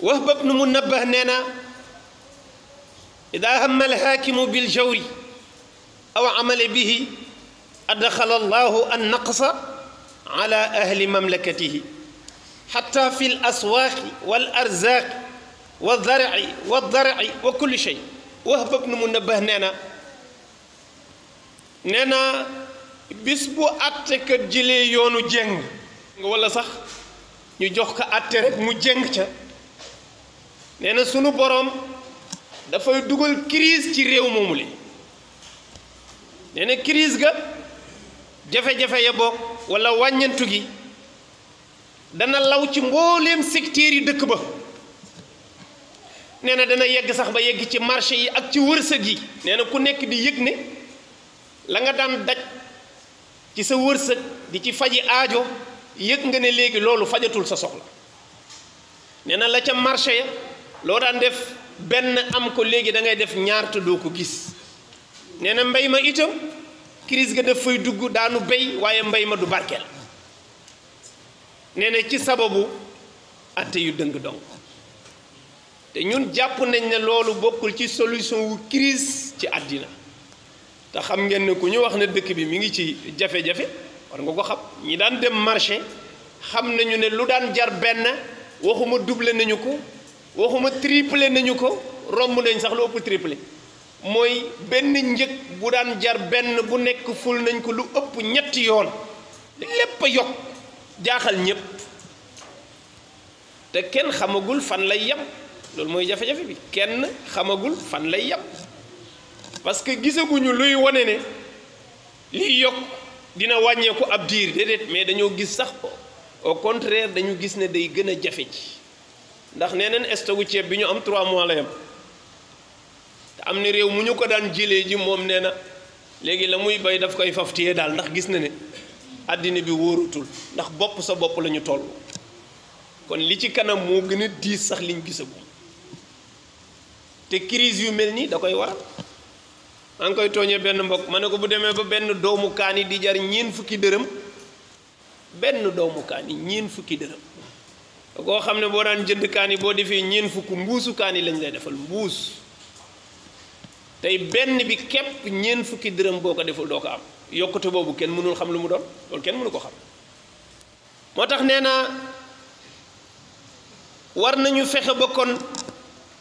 Wahb ibn Munabbah nee na ida hamma alhaakimu biljawri aw amala bihi adxala allahu an naqsa ala ahli mamlakatihi xatta fi l aswaaqi wal arzaaqi wa darci wa darci wa kulli shay. Wahb ibn Munabbah nee na bis bu àttekat jëlee yoonu jeng wala sax ñu jox ko àtte rek mu jeng ca, nee na sunu boroom dafay dugal crise ci réew moomu li. nee na crise ga jafe-jafe ya bokk wala wàññantu gi dana law ci mbooleem secteur yi dëkk ba. nee na dana yegg sax ba yegg ci marché yi ak ci wërsëg yi. nee na ku nekk di yëg ne la nga daan daj ci sa wërsëg di ci faji aajo yëg nga ne léegi loolu fajatul sa soxla. nee na la ca marché ya loo daan def benn am ko léegi da ngay def ñaar te doo ko gis. nee na mbay ma itam crise ga daf fay dugg daanu béy waaye mbay ma du barkeel. nee na ci sababu atte yu dëng dong. te ñun jàpp nañ ne loolu bokkul ci solution wu crise ci àddina. te xam ngeen ne ku ñu wax ne dëkk bi mi ngi ci jafe-jafe war nga ko xam. ñi daan dem marché xam nañu ne lu daan jar benn waxuma doublé nañu ko waxuma triplé nañu ko romb nañ sax lu ëpp triplé. mooy benn njëg bu daan jar benn bu nekk ful nañ ko lu ëpp ñetti yoon. lépp a yokk jaaxal ñépp te kenn xamagul fan lay yem. loolu mooy jafe-jafe bi kenn xamagul fan lay yem parce que gisaguñu luy wane ne liy yokk dina wàññeeku ab diir déedéet, mais dañoo gis sax au contraire dañu gis ne day gën a jafe ci. ndax nee nañ stock ceeb bi ñu am 3 mois la yem te am na réew mu ñu ko daan jëlee ji moom nee na léegi la muy bay daf koy faf téye daal ndax gis na ne àddina bi wóorutul ndax bopp sa bopp la ñu toll. kon li ci kanam moo gën a diis sax liñ gisagu te crise yu mel nii da koy waral. maa ngi koy tooñee benn mbokk ma ne ko bu demee ba benn doomu kaani di jar $40 dërëm benn doomu kaani $40 koo xam ne boo daan jënd kaani boo defee $40 mbuusu kaani lañ lay defal mbuus. tey benn bi képp $40 boo ko deful doo ko am. yokkute boobu kenn mënul xam lu mu doon loolu kenn mënu ko xam. moo tax nee na war nañu fexe ba kon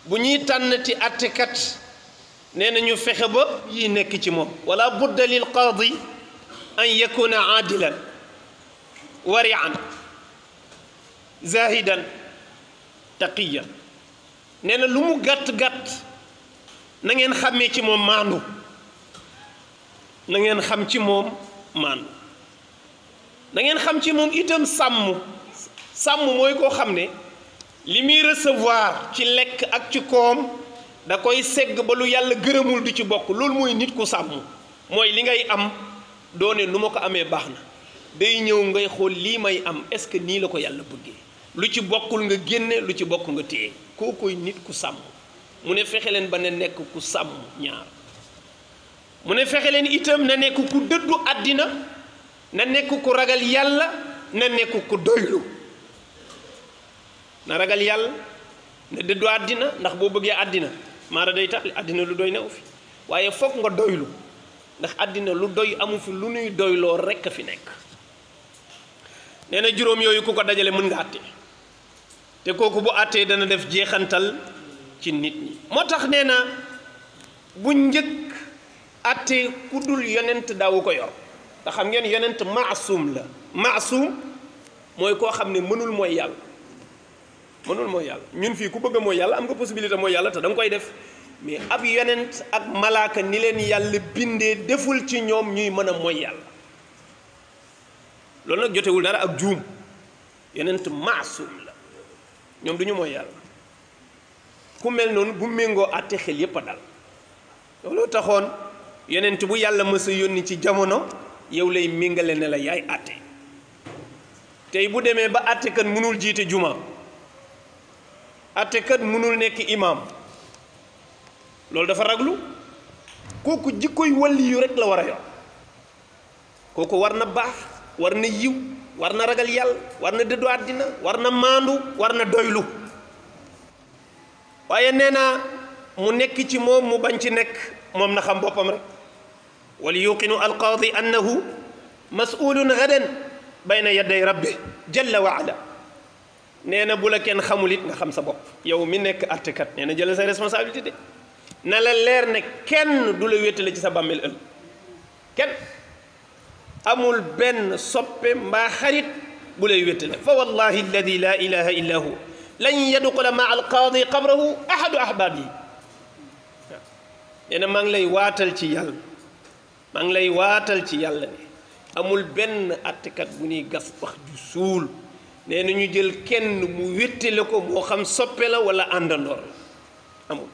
bu ñuy tànnati àttekat nee na ñu fexe ba yi nekk ci moom. wala budda lil qaadi an yakuna aadilan warian zahidan taqiyan. nee na lu mu gàtt-gàtt na ngeen xàmmee ci moom maandu. na ngeen xam ci moom maandu. na ngeen xam ci moom itam sàmm. sàmm mooy koo xam ne li muy recevoir ci lekk ak ci koom da koy segg ba lu yàlla gërëmul du ci bokk. loolu mooy nit ku sàmm. mooy li ngay am doone nu ma ko amee baax na. day ñëw ngay xool lii may am est-ce que nii la ko yàlla bëggee. lu ci bokkul nga génne lu ci bokk nga téye. kookoy nit ku sàmm. mu ne fexe leen ba ne nekk ku sàmm ñaar. mu ne fexe leen itam na nekk ku dëddu àddina na nekk ku ragal yàlla na nekk ku doylu. na ragal yàlla na dëddu àddina ndax boo bëggee àddina maara day tax àddina lu doy new fi waaye foog nga doylu ndax àddina lu doy amu fi lu nuy doyloo rekk a fi nekk. nee na juróom yooyu ku ko dajale mën nga àtte te kooku bu àttee dana def jeexantal ci nit ñi. moo tax nee na bu njëkk àtte ku dul yonent daawu ko yor te xam ngeen yonent maasum la. maasum mooy koo xam ne mënul mooy yàlla. mënul mooy yàlla. ñun fii ku bëgg mooy yàlla am nga possibilité mooy yàlla te da nga koy def mais ab yonent ak malaaka ni leen yàlla bindee deful ci ñoom ñuy mën a mooy yàlla. loolu nag jotewul dara ak juum. yonent maasum la ñoom du ñu mooy yàlla. ku mel noonu bu méngoo àtte xel yépp a dal. loolu taxoon yonent bu yàlla mës a yónni ci jamono yow lay méngale ne la yaay àtte. tey bu demee ba àttekat mënul jiite juma àttekat mënul nekk imaam loolu dafa raglu. kooku jikkoy wàlli yu rek la war a yor. kooku war na baax war na yiw war na ragal yàlla war na dëddu àddina war na maandu war na doylu. waaye nee na mu nekk ci moom mu bañ ci nekk moom na xam boppam rek wal yuqinu alqaadi annahu mas'ulun gadan bayna yaday rabbi jalla wa ala nee na bu la kenn xamul it nga xam sa bopp yow mi nekk attekat nee na jëlal sa responsabilité de na la leer ne kenn du la wéttale ci sa bàmmeel ëll kenn amul benn soppe mbaa xarit bu lay wéttale fa wallahi alladi la ilaha illa hu lan yadxula maa alqaadi qabrahu ahadu ahbaab yi nee na maa ngi lay waatal ci yàlla maa ngi lay waatal ci yàlla ne amul benn attekat bu ñuy gas wax ju suul nee na ñu jël kenn mu wéttale ko moo xam soppe la wala àndandoor la amul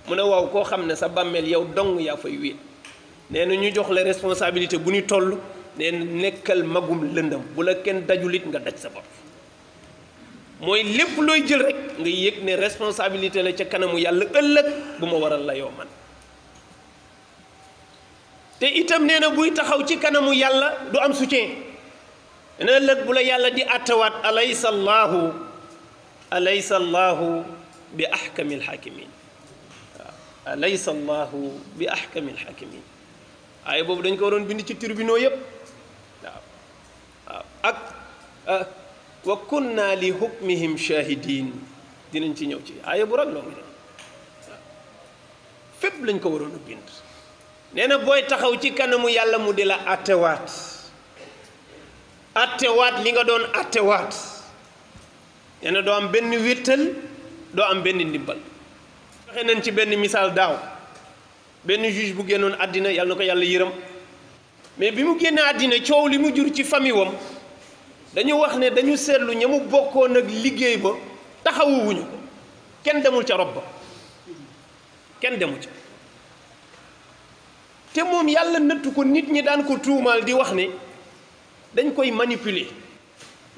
mu ne waaw koo xam ne sa bàmmeel yow dong yaa fay wéet nee na ñu jox la responsabilité bu ñu toll nee na nekkal magum lëndam bu la kenn dajulit nga daj sa bopp mooy lépp looy jël rek nga yëg ne responsabilité la ca kanamu yàlla ëllëg bu ma waral la yow man te itam nee na buy taxaw ci kanamu yàlla du am soutien nee na ëllëg bu la yàlla di àttewaat alaysa allahu bi ahkamil hakimin waaw alaysa allahu bi ahkamil hakimin waaye boobu dañ ko waroon bind ci tribunaux yëpp waaw waaw ak wa kunna li hukmihim shahidin dinañ ci ñëw ci aaya bu rag loo ngi doon waaw fépp lañ ko waroon a bind nee na booy taxaw ci kanamu yàlla mu di la attewaat li nga doon attewaat nee na doo am benn wéttal doo am benn ndimbal waxe nañ ci benn misaal daaw benn juge bu génnoon àddina yàlla na ko yàlla yërëm mais bi mu génne àddina coow li mu jur ci famille wam dañu wax ne dañu seetlu ña mu bokkoon ak liggéey ba taxawuwuñu ko kenn demul ca rob ba kenn demu ca te moom yàlla nëttu ko nit ñi daan ko tuumaal di wax ne dañ koy manipuler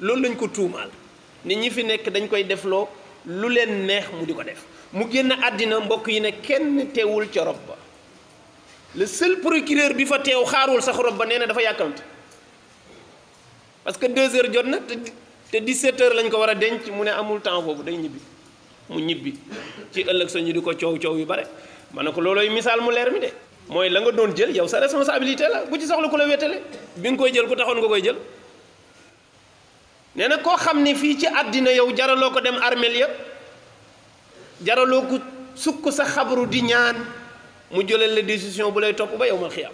loolu lañ ko tuumaal nit ñi fi nekk dañ koy defloo lu leen neex mu di ko def mu génn àddina mbokk yi ne kenn teewul ca rob ba le seul procureur bi fa teew xaarul sax rob ba nee na dafa yàkkamte parce que 2 heures jot na te 17 heures lañ ko war a denc mu ne amul temps boobu day ñibbi mu ñibbi ci ëllëg sa ñu di ko coow yu bare ma ne ko loolooy misaal mu leer mi de mooy la nga doon jël yow sa responsabilité la bu ci soxla ku la wéttale bi nga koy jël ku taxoon nga koy jël nee na koo xam ne fii ci àddina yow jaraloo ko dem armeel ya jaraloo ko sukk sa xabru di ñaan mu jëlal la décision bu lay topp ba yow mal xiyam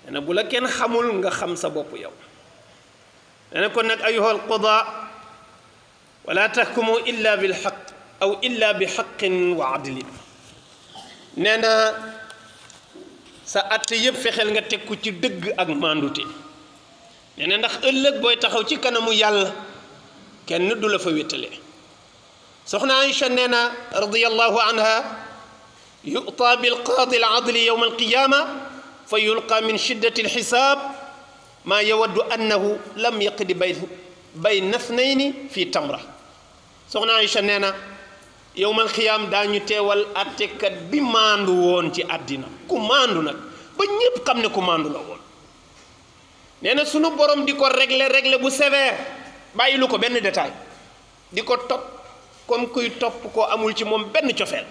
nee na bu la kenn xamul nga xam sa bopp yow nee na kon nag ayuha alqudaa wala tahkumu illa bil xaq aw illa bi xaqin wa adlin nee na sa atte yëpp fexeel nga teg ko ci dëgg ak mandute nee na ndax ëllëg booy taxaw ci kanamu yàlla kenn du la fa wéttale soxna Aïcha nee na radiyallahu anha yu'ta bil qaadi al adli yawma al qiyama fa yulqa min shiddati al xisaab maa yawaddu annahu lam yaqdi bayna ithnayni fi tamra soxna Aïcha nee na yowmal xiyaam daañu teewal attekat bi maandu woon ci àddina ku maandu nag ba ñépp xam ne ku maandu la woon nee na sunu borom di ko régler bu sévère bàyyi lu ko benn détail di ko topp comme kuy topp koo amul ci moom benn cofeel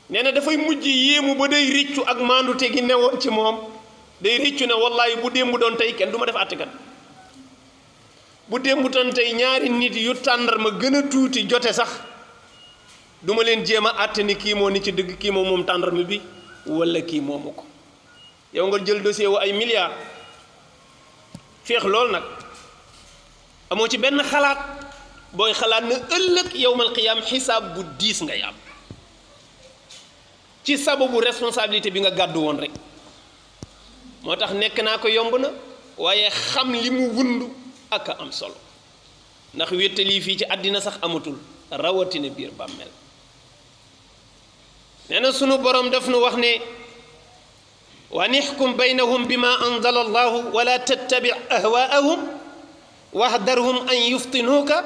nee na dafay mujj yéemu ba day réccu ak maandu te gi newoon ci moom day réccu ne wallaahi bu démb doon tey kenn du ma def attekat bu démb doon tey ñaari nit yu tàndarma gën a tuuti jote sax du ma leen jéem a àtte ni kii moo ni ci dëgg kii moom tàndarma bi wala kii moomu ko yow nga jël dossier wu ay milliards féex lool nag amoo ci benn xalaat booy xalaat na ëllëg yowmal qiyaam xisaab bu diis ngay am ci sababu responsabilité bi nga gàddu woon rek moo tax nekk naa ko yomb na waaye xam li mu wund ak a am solo ndax wéttali fii ci àddina sax amatul rawatina biir bàmmeel nee na sunu borom daf nu wax ne wa nixkum baynahum bima anzala allahu wala tattabi ahwaahum wahdarhum an yuftinuuka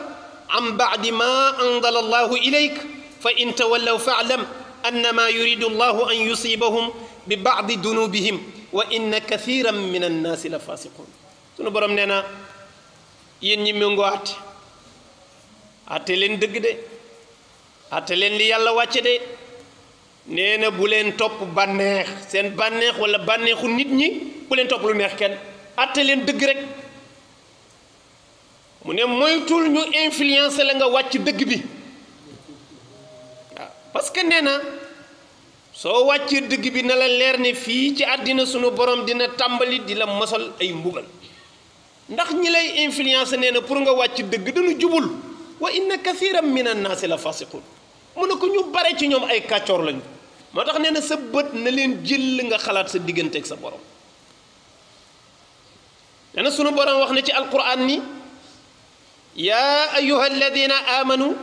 an bacdi ma anzala allahu ilayk fa in tawallaw faalam annama yuridu allahu an yusibahum bi bacdi dunubihim wa inna kathiran min annaasi la fasiqun sunu borom nee na yéen ñi méngoo àtte atte leen dëgg de atte leen li yàlla wàcce de nee na bu leen topp bànneex seen bànneex wala bànneexu nit ñi bu leen topp lu neex kenn atte leen dëgg rek mu ne moytul ñu influence la nga wàcc dëgg bi waaw parce que nee na soo wàccee dëgg bi na la leer ne fii ci àddina sunu borom dina tàmbali di la mosal ay mbugal ndax ñi lay influence nee na pour nga wàcc dëgg dañu jubul wa inna kathiran min annaasi la fasiqun mu ne ko ñu bare ci ñoom ay kàccoor lañu moo tax nee na sa bët na leen jël nga xalaat sa diggante ak sa borom nee na sunu borom wax na ci alquran ni yaa ayuha alladina amanu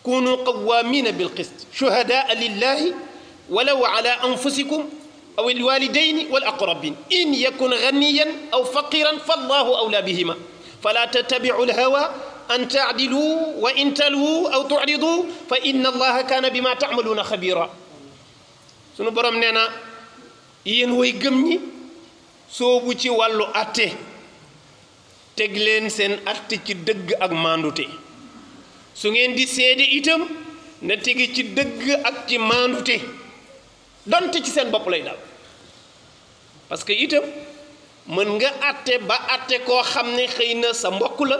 kunu qawamina bilqist shuhadaa lillahi walaw ala anfusikum aw alwalidaini wal aqrabin in yakun ganiyan aw faqiran fallahu awla bihima fala tattabicu alhawa an taadilu wa in talwu aw tucridu fa inna allaha kaana bima tacmaluuna xabira sunu borom nee na yéen way gëm ñi soobu ci wàllu atte teg leen seen atte ci dëgg ak maandute su ngeen di seede itam na tegi ci dëgg ak ci maandute donte ci seen bopp lay dal parce que itam mën nga atte ba atte koo xam ne xëy na sa mbokk la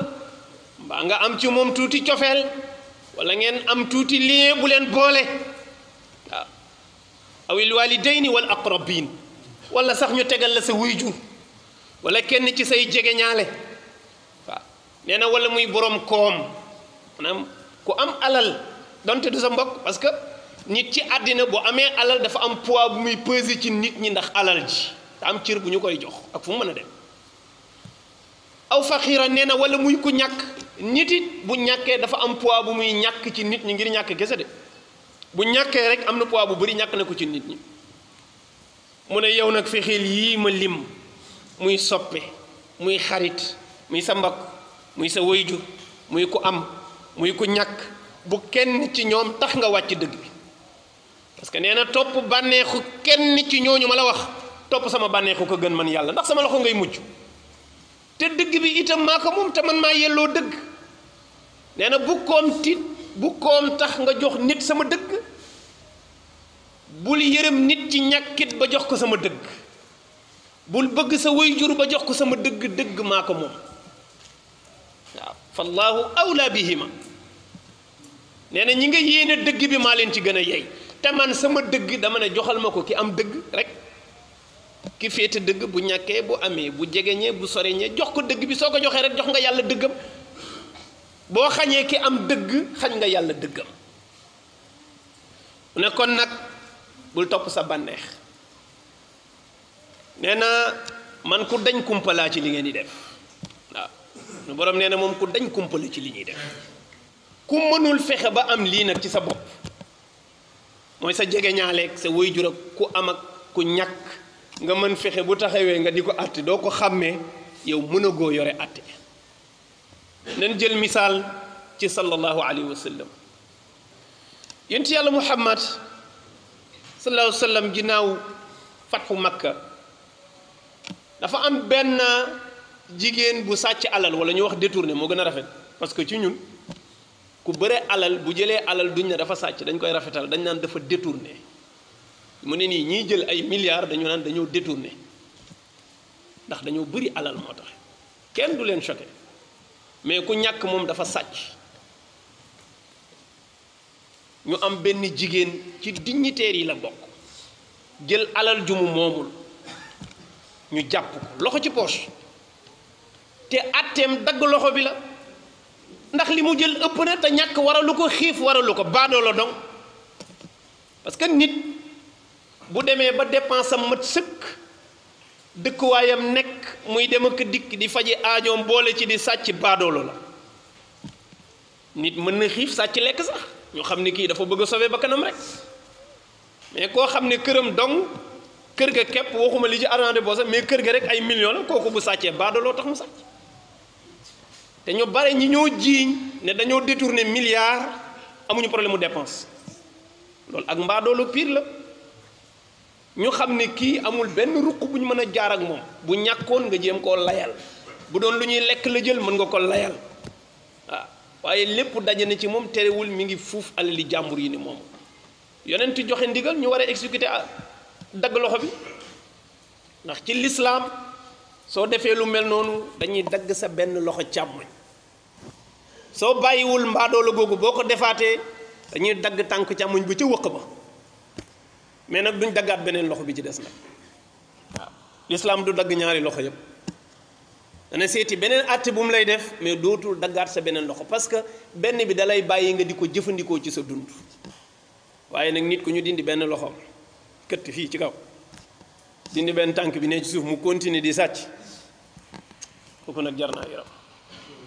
mbaa nga am ci moom tuuti cofeel wala ngeen am tuuti lien bu leen boole waaw awil walidayni wal aqrabin wala sax ñu tegal la sa wuyjur wala kenn ci say jegeñaale waaw nee na wala muy borom koom maanaam ku am alal donte du sa mbokk parce que nit ci àddina bu amee alal dafa am poids bu muy peser ci nit ñi ndax alal ji te am cër bu ñu koy jox ak fu mu mën a dem aw faxiira nee na wala muy ku ñàkk nit it bu ñàkkee dafa am poids bu muy ñàkk ci nit ñi ngir ñàkk gese de bu ñàkkee rek am na poids bu bari ñàkk na ko ci nit ñi mu ne yow nag fexeel yii ma lim muy soppe muy xarit muy sa mbokk muy sa wayjur muy ku am muy ku ñàkk bu kenn ci ñoom tax nga wàcc dëgg bi parce que nee na topp bànneexu kenn ci ñooñu ma la wax topp sama bànneexu ko gën man yàlla ndax sama loxo ngay mujj te dëgg bi itam maa ko moom te man maa yelloo dëgg nee na bu koom tax nga jox nit sama dëgg bul yërëm nit ci ñàkkit ba jox ko sama dëgg bul bëgg sa wayjur ba jox ko sama dëgg maa ko moom waaw fallahu awla bihima nee na ñi nga yéene dëgg bi maa leen ci gën a yey te man sama dëgg dama ne joxal ma ko ki am dëgg rek ki féete dëgg bu ñàkkee bu amee bu jegeñee bu soreñee jox ko dëgg bi soo ko joxee rek jox nga yàlla dëggam boo xañee ki am dëgg xañ nga yàlla dëggam mu ne kon nag bul topp sa bànneex nee na man ku dañ kumpalaa ci li ngeen di def waaw nu borom nee na moom ku dañ kumpala ci li ñuy def ku mënul fexe ba am lii nag ci sa bopp mooy sa jegeñaaleeg sa waajur ak ku am ak ku ñàkk nga mën fexe bu taxawee nga di ko àtte doo ko xàmmee yow mën a goo yore àtte nañ jël misaal ci sallallahu alayhi wa sallam yonent yàlla muhammad sallallahu alayhi wa sallam ginnaaw fatxu makka dafa am benn jigéen bu sàcc alal wala ñu wax détourné moo gën a rafet parce que ci ñun ku bëre alal bu jëlee alal duñ ne dafa sàcc dañ koy rafetal dañ naan dafa détourné mu ne nii ñiy jël ay milliards dañu naan dañoo détourné ndax dañoo bëri alal moo tax kenn du leen choqué mais ku ñàkk moom dafa sàcc ñu am benn jigéen ci dignitaires yi la bokk jël alal ju mu moomul ñu jàpp ko loxo ci poche te atteem dagg loxo bi la ndax li mu jël ëpp na te ñàkk waralu ko xiif waralu ko baadoo la donc parce que nit bu demee ba dépense am mat sëkk dëkkuwaayam nekk muy dem ak dikk di faji aajoom boole ci di sàcc baadoolo la nit mën na xiif sàcc lekk sax ñu xam ne kii dafa bëgg a sauver ba kanam rek mais koo xam ne këram dong kër ga képp waxuma li ci arrangé boo sax mais kër ga rek ay millions la kooku bu sàccee baadooloo tax mu sàcc te ñu bare ñi ñoo jiiñ ne dañoo détourné milliards amuñu problème mu dépense loolu ak mbaadoolu pire la ñu xam ne kii amul benn ruq bu ñu mën a jaar ak moom bu ñàkkoon nga jéem koo layal bu doon lu ñuy lekk la jël mën nga ko layal waaye lépp daje na ci moom terewul mi ngi fuuf alali jàmbur yi ni moom yonent joxe ndigal ñu war a exécuter dagg loxo bi ndax ci lislaam soo defee lu mel noonu dañuy dagg sa benn loxo càmmoñ soo bàyyiwul mbaadoola googu boo ko defaatee dañuy dagg tànk càmmoñ ba ca wëq ba mais nag duñ daggaat beneen loxo bi ci des nag waaw lislaam du dagg ñaari loxo yëpp dana seeti beneen àtte bu mu lay def mais dootul daggaat sa beneen loxo parce que benn bi dalay bàyyi nga di ko jëfandikoo ci sa dund waaye nag nit ku ñu dindi benn loxoom këtt fii ci kaw dindi benn tànk bi ne ci suuf mu continuer di sàcc kooku nag jar naa yaram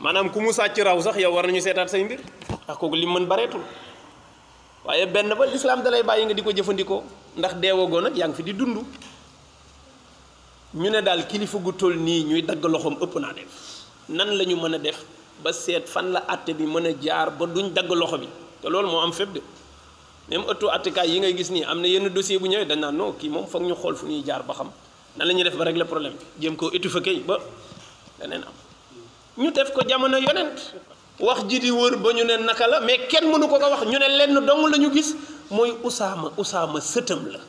maanaam ku mu sàcc raw sax yow war nañu seetaat say mbir ndax kooku li mën bareetul waaye benn ba lislaam dalay bàyyi nga di ko jëfandikoo ndax deewagoo nag yaa ngi fi di dund ñu ne daal kilifa gu toll nii ñuy dagg loxoom ëpp naa def nan la ñu mën a def ba seet fan la àtte bi mën a jaar ba duñ dagg loxo bi te loolu moo am fépp de même ëttu àttekaay yi ngay gis nii am na yenn dossier bu ñëwee dañ naan non kii moom foog ñu xool fu ñuy jaar ba xam nan la ñuy def ba régler problème bi jéem koo étouffer kay ba leneen am ñu def ko jamono yonent wax ji di wër ba ñu ne naka la mais kenn mënu ko wax ñu ne lenn dong la ñu gis mooy Usaama sëtam la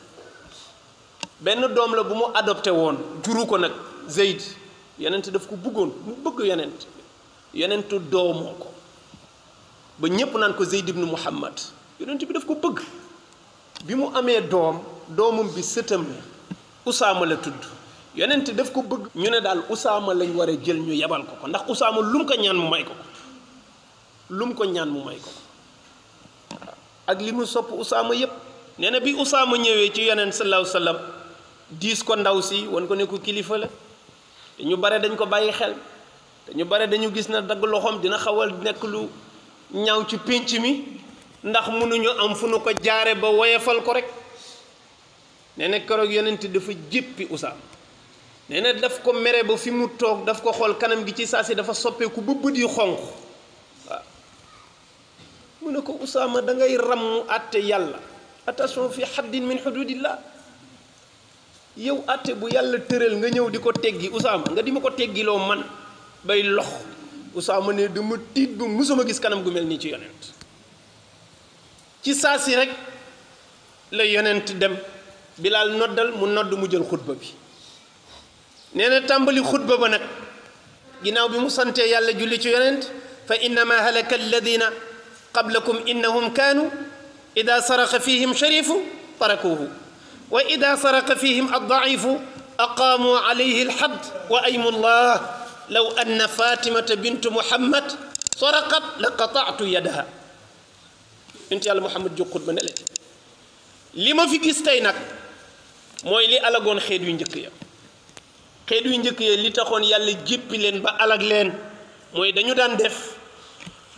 benn doom la bu mu adopté woon juru ko nag Zeyd yonent daf ko bëggoon mu bëgg yonent doomoo ko ba ñépp naan ko Zeyd ibnu Muhammad yonent bi daf ko bëgg bi mu amee doomam bi sëtam la Usaama la tudd yonent daf ko bëgg ñu ne daal Usaama lañ war a jël ñu yebal ko ndax Usaama lu mu ko ñaan mu may ko lu mu ko ñaan mu may ko ak li mu sopp Usaama yépp nee na bi Usaama ñëwee ci yonent sallallahu alayhi wa sallam diis ko ndaw si wan ko ne ko kilifa la te ñu bare dañ ko bàyyi xel te ñu bare dañu gis na dagg loxoom dina xawal nekk lu ñaaw ci pénc mi ndax mënuñu am fu nu ko jaare ba woyefal ko rek nee na keroog yonent dafa jéppi Usaama nee na daf ko mere ba fi mu toog daf ko xool kanam gi ci saa si dafa soppeeku ba bët yi xonq waaw mu ne ko Usaama da ngay ràmm àtte yàlla attention fi haddin min hududillah yow àtte bu yàlla tëral nga ñëw di ko teggi Usaama nga di ma ko teggiloo man bay lox Usaama ne dama tiit ba musuma gis kanam gu mel nii ci yonent ci saa si rek la yonent dem Bilaal noddal mu nodd mu jël xutba bi nee na tàmbali xutba ba nag ginnaaw bi mu santee yàlla julli ci yonent fa innama halaka alladina qablakum innahum kaanu ida saraqa fihim sharifu tarakuhu wa ida saraqa fihim addaifu aqaamu alayhi alhadd wa aymu llah law anna fatimata bintu muhammad saraqat la qataatu yadaha yonent yàlla muhammad jóg xutba ne leen li ma fi gis tey nag mooy li alagoon xeet yu njëkk ya xeet yu njëkk ya li taxoon yàlla jéppi leen ba alag leen mooy dañu daan def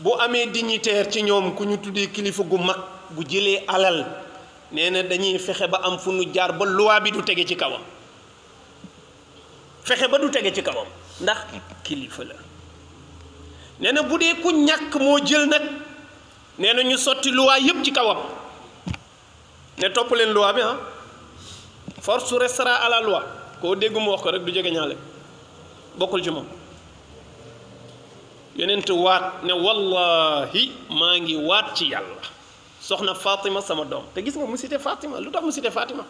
bu amee dignitaire ci ñoom ku ñu tuddee kilifa gu mag bu jëlee alal nee na dañuy fexe ba am fu nu jaar ba loi bi du tege ci kawam fexe ba du tege ci kawam ndax kilifa la nee na bu dee ku ñàkk moo jël nag nee na ñu sotti loi yépp ci kawam ne topp leen loi bi force restera à la loi koo dégg mu wax ko rek du jege ñaale bokkul ci moom yonent waat ne wallahi maa ngi waat ci yàlla soxna Fatima sama doom te gis nga mu cité Fatima lu tax mu cité Fatima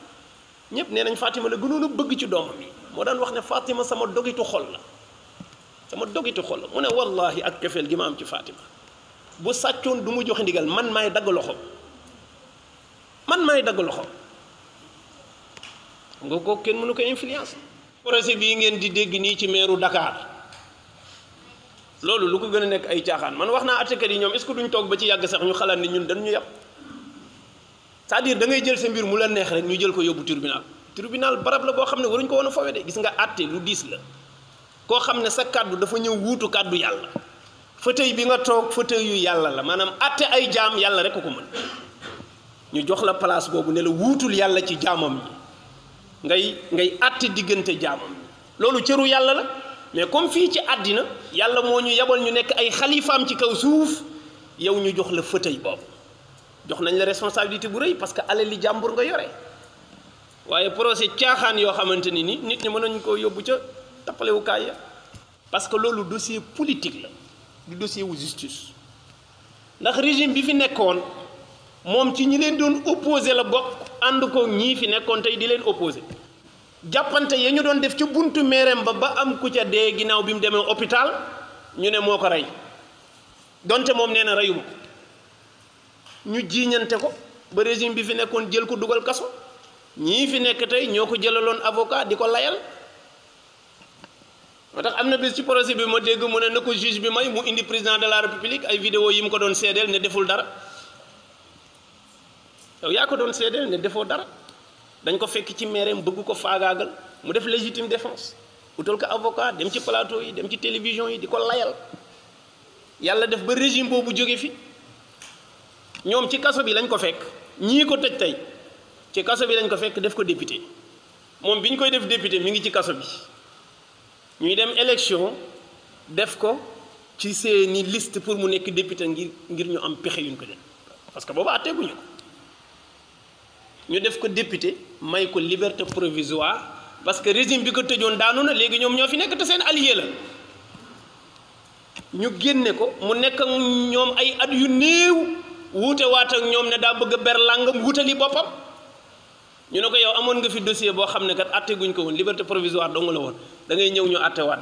ñëpp nee nañ Fatima la gënoon a bëgg ci doomam yi moo daan wax ne Fatima sama dogitu xol la mu ne wallahi ak kefeel gi ma am ci Fatima bu sàccoon du mu joxe ndigal man maay dagg loxo nga ko kenn mënu ko influence projet bii ngeen di dégg nii ci meeru Dakar loolu lu ko gën a nekk ay caaxaan man wax naa àttekat yi ñoom est-ce que duñ toog ba ci yàgg sax ñu xalaat ni ñun dañu yàpp c'est-à-dire da ngay jël sa mbir mu la neex rek ñu jël ko yóbbu tribunal barab la boo xam ne waruñ ko woon a fawe de gis nga àtte lu diis la koo xam ne sa kàddu dafa ñëw wuutu kàddu yàlla fauteuil bi nga toog fauteuil yu yàlla la maanaam àtte ay jaam yàlla rek ko mën ñu jox la place boobu ne la wuutul yàlla ci jaamam yi ngay àtte diggante jaamam yi loolu cëru yàlla la mais comme fii ci àddina yàlla moo ñu yabal ñu nekk ay xalifaam ci kaw suuf yow ñu jox la fauteuil boobu jox nañ la responsabilité bu rëy parce que alali jàmbur nga yore waaye procès caaxaan yoo xamante ni nit ñi mën nañu koo yóbbu ca tappalewukaay ya parce que loolu dossier politique la du dossier wu justice ndax régime bi fi nekkoon moom ci ñi leen doon opposé la bokk ànd ko ñii fi nekkoon tey di leen opposé jàppante ya ñu doon def ci buntu meereem ba am ku ca dee ginnaaw bi mu demee hôpital ñu ne moo ko rey donte moom nee na reyuma ko ñu jiiñante ko ba régime bi fi nekkoon jël ko dugal kaso ñii fi nekk tey ñoo ko jëlaloon avocat di ko layal moo tax am na bés ci procès bi ma dégg mu ne na ko juge bi may mu indi président de la république ay vidéo yi mu ko doon seedeel ne deful dara yow yaa ko doon seedeel ne defoo dara dañ ko fekk ci meereem bëgg ko faagaagal mu def légitime défense utal ko avocat dem ci plateau yi dem ci télévision yi di ko layal yàlla def ba régime boobu jóge fi ñoom ci kaso bi lañ ko fekk ñii ko tëj tey ci kaso bi lañ ko fekk def ko député moom bi ñu koy def député mi ngi ci kaso bi ñuy dem élection def ko ci seeni liste pour mu nekk député ngir ñu am pexe yuñ ko def parce que boobu àtteeguñu ko ñu def ko député may ko liberté provisoire parce que régime bi ko tëjoon daanu na léegi ñoom ñoo fi nekk te seen allié la ñu génne ko mu nekk ak ñoom ay at yu néew wuute waat ak ñoom ne daa bëgg a ber làngam wutali boppam ñu ne ko yow amoon nga fi dossier boo xam ne kat atte guñ ko woon liberté provisoire dong la woon da ngay ñëw ñu atte waat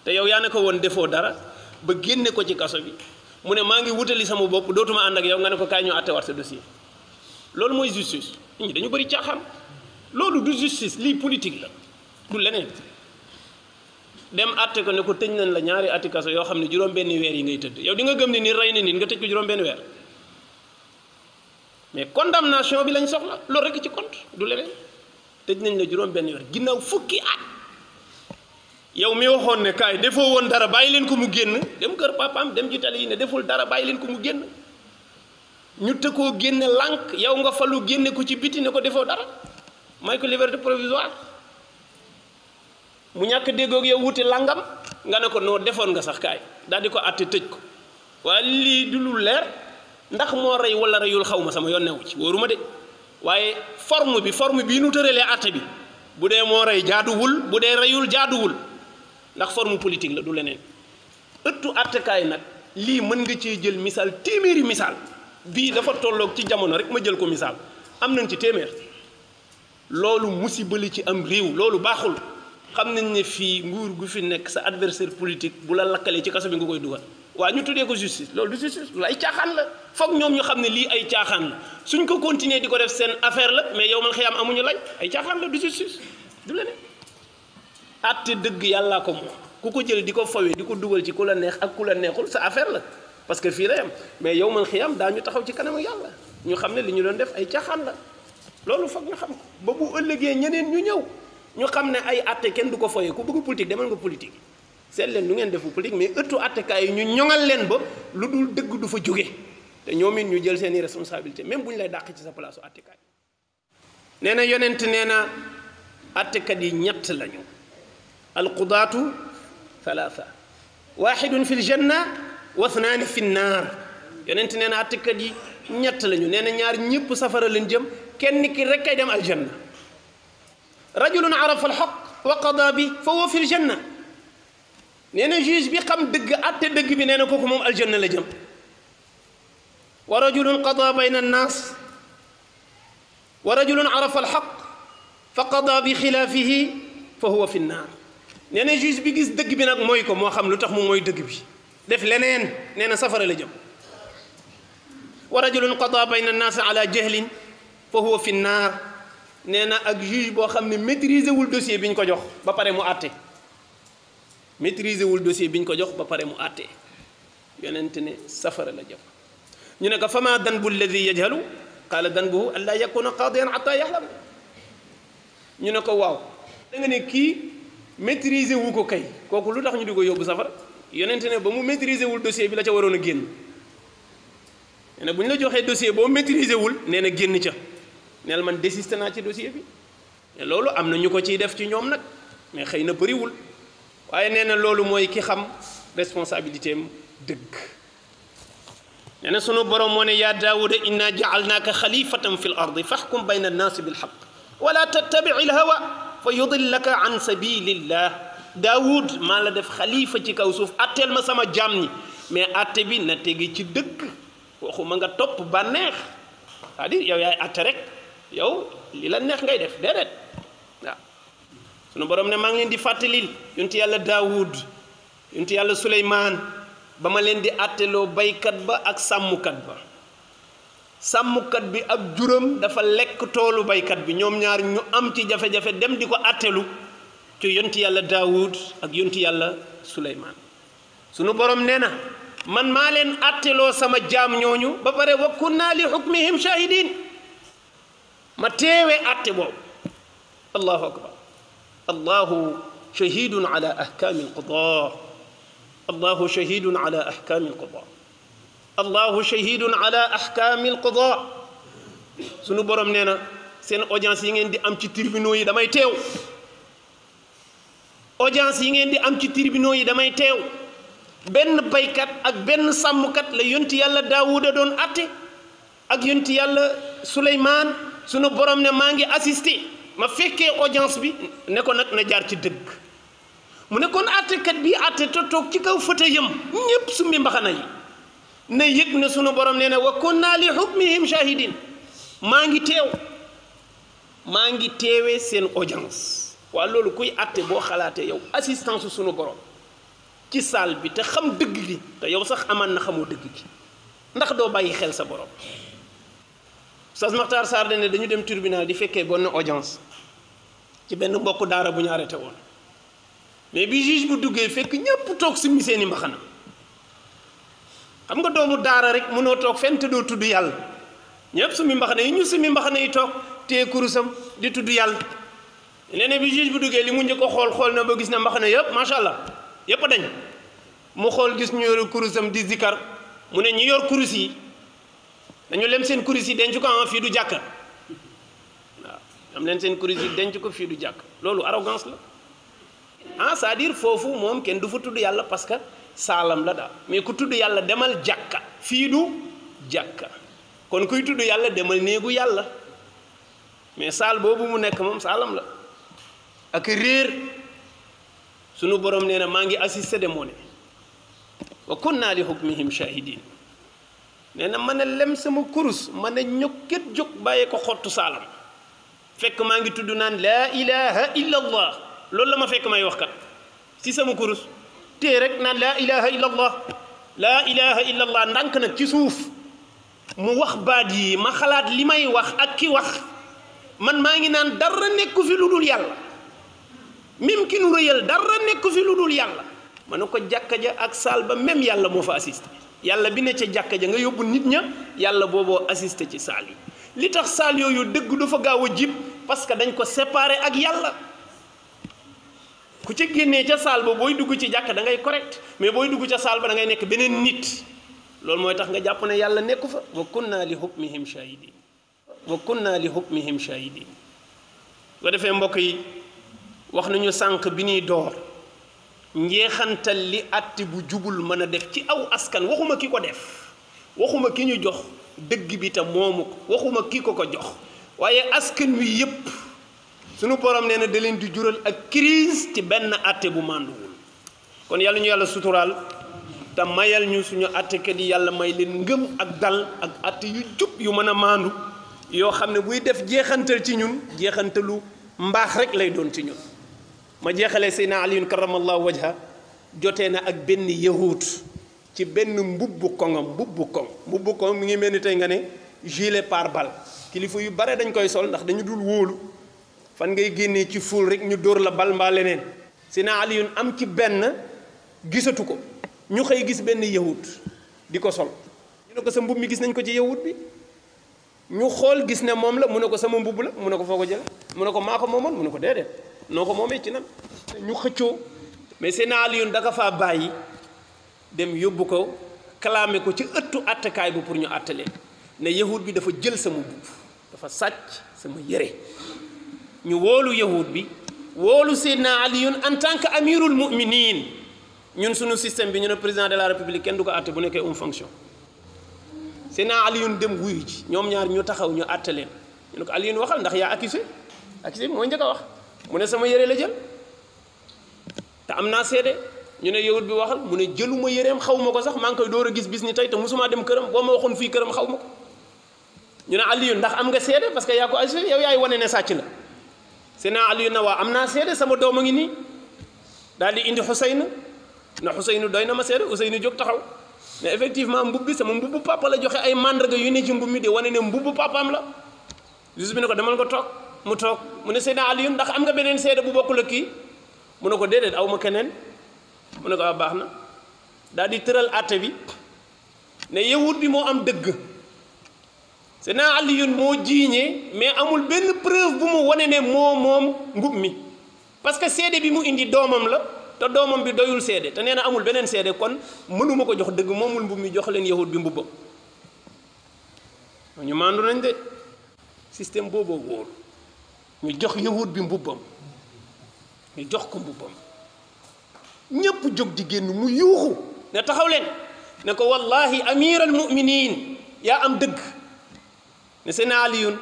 te yow yaa ne ko woon defoo dara ba génne ko ci kaso bi mu ne maa ngi wutali sama bopp dootuma ànd ak yow nga ne ko kaay ñu atte waat sa dossier loolu mooy justice nit ñi dañu bëri caaxaan loolu du justice lii politique la du leneen dem atte ko ne ko tëj nañ la ñaari ati kaso yoo xam ne juróom-benni weer yi ngay tëdd yow di nga gëm ne ni rey na nit nga tëj ko juróom-benni weer mais condamnation bi lañ soxla loolu rek ci compte du leneen tëj nañ la juróom-benni weer ginnaaw fukki at yow mi waxoon ne kaay defoo woon dara bàyyi leen ko mu génn dem kër papaam dem ci tali yi ne deful dara bàyyi leen ko mu génn ñu tëkkoo génne lànk yow nga falu génne ko ci biti ne ko defoo dara may ko liberté provisoire mu ñàkk déggoog yow wuti làngam nga ne ko noo defoon nga sax kaay daal di ko àtte tëj ko waaye lii du lu leer ndax moo rey wala reyul xaw ma sama yoon newu ci wóoruma de waaye forme bi nu tëralee àtte bi bu dee moo rey jaaduwul bu dee reyul jaaduwul ndax forme politique la du leneen ëttu àttekaay nag lii mën nga cee jël misaal téeméeri misaal bii dafa tolloog ci jamono rek ma jël ko misaal am nañ ci téeméer loolu musiba li ci am réew loolu baaxul xam nañ ne fii nguur gu fi nekk sa adversaire politique bu la lakkalee ci kaso bi nga koy dugal waaw ñu tuddee ko justice loolu du justice lu ay caaxaan la foog ñoom ñu xam ne lii ay caaxaan la suñ ko continuer di ko def seen affaire la mais yow man xiyaam amuñu lay ay caaxaan la du justice du leneen àtte dëgg yàllaa ko moom ku ko jël di ko fawee di ko dugal ci ku la neex ak ku la neexul sa affaire la parce que fii la yam mais yow man xiyaam daa ñu taxaw ci kanamu yàlla ñu xam ne li ñu doon def ay caaxaan la loolu foog ñu xam ko ba bu ëllëgee ñeneen ñu ñëw ñu xam ne ay àtte kenn du ko fawee ku bëgg politique demal nga politique seet leen nu ngeen defu politique mais ëttu àttekaay yi ñu ñoŋal leen ba lu dul dëgg du fa jóge te ñoom it ñu jël seeni responsabilité même bu ñu lay dàq ci sa place u àttekaay nee na yonent nee na àttekat yi ñett lañu alqudaatu thalatha waxidun fi ljanna wa thnaani fi nnaar yonent nee na àttekat yi ñett lañu nee na ñaar ñëpp safara leen jëm kenn ki rek kay dem aljanna rajulun arafa alxaq wa qada bi fa huwa fi ljanna nee na juge bi xam dëgg àtte dëgg bi nee na kooku moom aljanna la jëm wa rajulun qada bayna annaas wa rajulun arafa alxaq fa qada bi xilaafihi fa huwa fi nnaar nee na juge bi gis dëgg bi nag mooy ko moo xam lu tax mu mooy dëgg bi def leneen nee na safara la jëm wa rajulun qada bayna annaas ala jahlin fa huwa fi nnaar nee na ak juge boo xam ne maîtriser wul dossier bi ñu ko jox ba pare mu àtte maîtriser wul dossier bi ñu ko jox ba pare mu àtte yonent ne safara la jëm ñu ne ko fama danbu alladi yajhalu qaala danbuhu an laa yakuna qaadiyan xata yaxlam ñu ne ko waaw da nga ne kii maîtriser wu ko kay kooku lu tax ñu di ko yóbbu safara yonent ne ba mu maîtriser wul dossier bi la ca waroon a génn nee na bu ñu la joxee dossier boo maîtriser wul nee na génn ca neel man désisté naa ci dossier bi te loolu am na ñu ko ciy def ci ñoom nag mais xëy na bëriwul waaye nee na loolu mooy ki xam responsabilité am dëgg nee na sunu borom moo ne yaa daawuda inna jaalnaaka xalifatan fi l ardi faxkum bayna annaasi bilxaq wala tattabici ilhawa fa yudillaka an sabilillah daawud maa la def xalifa ci kaw suuf atteel ma sama jaam ñi mais atte bi na tege ci dëgg waxuma nga topp bànneex c'est-à-dire yow yaay atte rek yow li la neex ngay def déedéet waaw sunu borom ne maa ngi leen di fàttalil yonent yàlla Daawud yonent yàlla Suleymaan ba ma leen di atteloo baykat ba ak sàmmkat ba sàmmkat bi ab juram dafa lekk toolu baykat bi ñoom ñaar ñu am ci jafe-jafe dem di ko attelu ci yonent yàlla Daawud ak yonent yàlla Suleymaan sunu borom nee na man maa leen atteloo sama jaam ñooñu ba pare wa kunna li hukmihim shahidin ma teewe atte boobu allahu akbar allahu shahidun ala ahkami alqada allahu shahidun ala ahkami alqada allahu shahidun ala ahkami alqada sunu borom nee na seen audience yi ngeen di am ci tribunaux yi damay teew audience yi ngeen di am ci tribunaux yi damay teew benn baykat ak benn sàmmkat la yonti yàlla Daawuda doon atte ak yonti yàlla Suleymaan sunu borom ne maa ngi assisté ma fekkee audience bi ne ko nag na jaar ci dëgg mu ne kon attekat bi atte te toog ci kaw fëtëyam ñépp summi mbaxana yi na yëg ne sunu borom nee na wa kunna li hukmihim shahidin maa ngi teewee seen audience waa loolu kuy atte boo xalaatee yow assistance sunu borom ci saal bi te xam dëgg gi te yow sax amaan na xamoo dëgg gi ndax doo bàyyi xel sa borom Oustaz Makhtar Sarr ne dañu dem tribunal di fekkee bonne audience ci benn mbokk daara bu ñu arrêté woon mais bi juge bu duggee fekk ñëpp toog summi seeni mbaxana xam nga doomu daara rek mënoo toog fenn te doo tudd yàlla ñëpp summi mbaxana yi ñu summi mbaxana yi toog téye kurusam di tudd yàlla nee na bi juge bu duggee li mu njëkk a xool na ba gis na mbaxana yëpp macha allah yëpp dañ mu xool gis ñu yor kurusam di zikar mu ne ñu yor kurus yi dañu lem seen kurus yi denc ko fii du jàkka waaw am leen seen kurus yi denc ko fii du jàkk loolu arrogance la c'est-à-dire foofu moom kenn du fa tudd yàlla parce que saalam la daal mais ku tudd yàlla demal jàkka fii du jàkka kon kuy tudd yàlla demal néegu yàlla mais saal boobu mu nekk moom saalam la ak réer sunu borom nee na maa ngi assisté de moo ne wa kunna li hukmihim shahidin nee na mën a lem sama kurus mën a ñokket jóg bàyyee ko xottu saalam fekk maa ngi tudd naan laa ilaha illa allah loolu la ma fekk may wax kat ci sama kurus tée rek naan laa ilaha illa allah laa ilaha illa allah ndànk nag ci suuf mu wax baat yi ma xalaat li may wax ak ki wax man maa ngi naan dara nekku fi lu dul yàlla même ki nu rëyal dara nekku fi lu dul yàlla ma ne ko jàkka ja ak saal ba même yàlla moo fa assisté yàlla bi ne ca jàkka ja nga yóbbu nit ña yàlla booboo assisté ci saal yi li tax saal yooyu dëgg du fa gaaw a jib parce que dañ ko séparé ak yàlla ku ca génnee ca saal ba booy dugg ci jàkka da ngay correct mais booy dugg ca saal ba da ngay nekk beneen nit loolu mooy tax nga jàpp ne yàlla nekku fa wa kunna li hukmihim shahidin wa kunna li hukmihim shahidin ba defee mbokk yi wax nañu sànq bi ñuy door njeexantal li atti bu jubul mën a def ci aw askan waxuma ki ko def waxuma ki ñu jox dëgg bi te moomu ko waxuma ki ko jox waaye askan wi yépp sunu borom nee na da leen di jural ak crise ci benn atte bu mànduwul kon yàlla ñu yàlla suturaal te mayal ñu suñu attekat yi yàlla may leen ngëm ak dal ak atte yu jub yu mën a maandu yoo xam ne buy def jeexantal ci ñun jeexantalu mbaax rek lay doon ci ñun ma jeexalee Seydina Aliyun karamallahu wajha jotee na ak benn yahud ci benn mbubbu koŋ mi ngi mel ni tey nga ne gilet pare-balles kilifa yu bare dañ koy sol ndax dañu dul wóolu fan ngay génnee ci ful rek ñu dóor la bal mbaa leneen Seydina Aliyun am ci benn gisatu ko ñu xëy gis benn yahud di ko sol ñu ne ko sa mbub mi gis nañ ko ci yahud bi ñu xool gis ne moom la mu ne ko sama mbubb la mu ne ko foo ko jële mu ne ko maa ko moomoon mu ne ko déedéet noo ko moomee ci nan ñu xëccoo mais Seydina Aliyun da ka faa bàyyi dem yóbbu ko clamé ko ci ëttu attekaay bu pour ñu attalee ne yahud bi dafa jël sama mbubb dafa sàcc sama yére ñu woolu yahud bi woolu Seydina Aliyun en tant que amirul mu'minin ñun suñu système bi ñu ne président de la république kenn du ko atte bu nekkee fonction Seydina Aliyun dem wuyu ji ñoom ñaar ñu taxaw ñu atte leen ñu ne ko Aliyun waxal ndax yaa accusé mooy njëkk a wax mu ne sama yére la jël te am naa seede ñu ne yahud bi waxal mu ne jëluma yéreem xaw ma ko sax maa ngi koy door a gis bis ni tey te musuma dem këram boo ma waxoon fii këram xaw ma ko ñu ne Aliyu ndax am nga seede parce que yaa ko assuré yow yaay wane ne sàcc la Seydina Aliyu na waa am naa seede sama doom a ngi nii daal di indi Xuseynu na Xuseynu doy na ma seede Xuseynu jóg taxaw mais effectivement mbubb bi sama mbubbu papa la joxe ay mandarga yu ne ci mbubb mi di wane ne mbubbu papaam la juste bi ne ko demal nga toog mu toog mu ne Seydina Aliyu ndax am nga beneen seede bu bokkul ak kii mu ne ko déedéet aw ma keneen mu ne ko baax na daal di tëral àtte bi ne yahud bi moo am dëgg Seydina Aliyu moo jiiñee mais amul benn preuve bu mu wane ne moom mbub mi parce que seede bi mu indi doomam la te doomam bi doyul seede te nee na amul beneen seede kon mënuma ko jox dëgg moomul mbub mi jox leen yahud bi mbubbam ñu maandu nañ de système booboo wóor ñu jox yahud bi mbubbam ñu jox ko mbubbam ñépp jóg di génn mu yuuxu ne taxaw leen ne ko wallahi amiral muminin yaa am dëgg ne Seydina Aliyun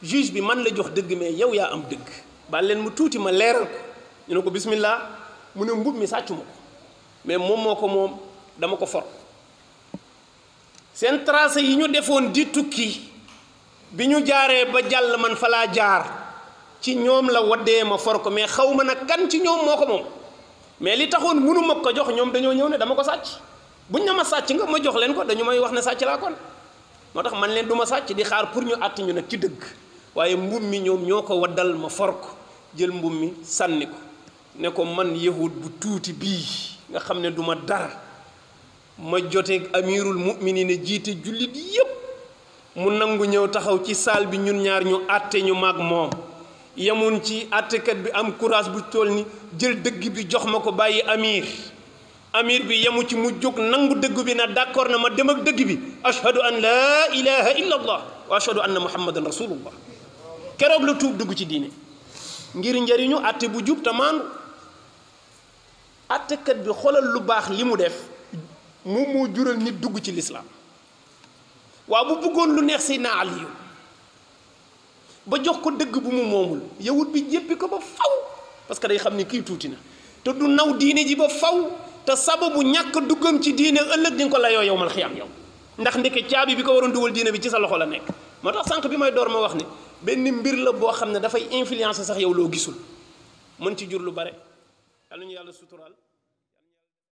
juge bi man la jox dëgg mais yow yaa am dëgg baal leen mu tuuti ma leeral ko ñu ne ko bismillah mu ne mbub mi sàccu ma ko mais moom moo ko moom dama ko for seen tracé yi ñu defoon di tukki bi ñu jaaree ba jàll man fa laa jaar ci ñoom la waddee ma for ko mais xaw ma nag kan ci ñoom moo ko moom mais li taxoon mënu ma ko jox ñoom dañoo ñëw ne dama ko sàcc buñ ne ma sàcc nga ma jox leen ko dañu may wax ne sàcc laa kon moo tax man leen du ma sàcc di xaar pour ñu àtt ñu nag ci dëgg waaye mbub mi ñoom ñoo ko waddal ma for ko jël mbub mi sànni ko ne ko man yahud bu tuuti bii nga xam ne du ma dara ma joteeg amirul mu'minin jiite jullit yépp mu nangu ñëw taxaw ci saal bi ñun ñaar ñu àtte ñu maag moom yemun ci àttekat bi am courage bu toll ni jël dëgg bi jox ma ko bàyyi amir bi yemu ci mu jóg nangu dëgg bi na d'accord na ma dem ak dëgg bi ashhadu an laa ilaha illa allah wa ashhadu anna muhammadan rasulullah keroog la tuub dugg ci diine ngir njëriñu àtte bu jub te maandu àttekat bi xoolal lu baax li mu def moom moo jural nit dugg ci lislaam waaw bu bëggoon lu neex Seydina Aliyu ba jox ko dëgg bu mu moomul yawut bi jéppi ko ba faw parce que day xam ne kii tuuti na te du naw diine ji ba faw te sababu ñàkk duggam ci diine ëllëg di nga ko layoo yowmal xiyaam yow ndax ndeke caabi bi ko waroon dugal diine bi ci sa loxo la nekk moo tax sànq bi may door ma wax ne benn mbir la boo xam ne dafay influencer sax yow loo gisul mën ci jur lu bare yàlla ñu yàlla suturaal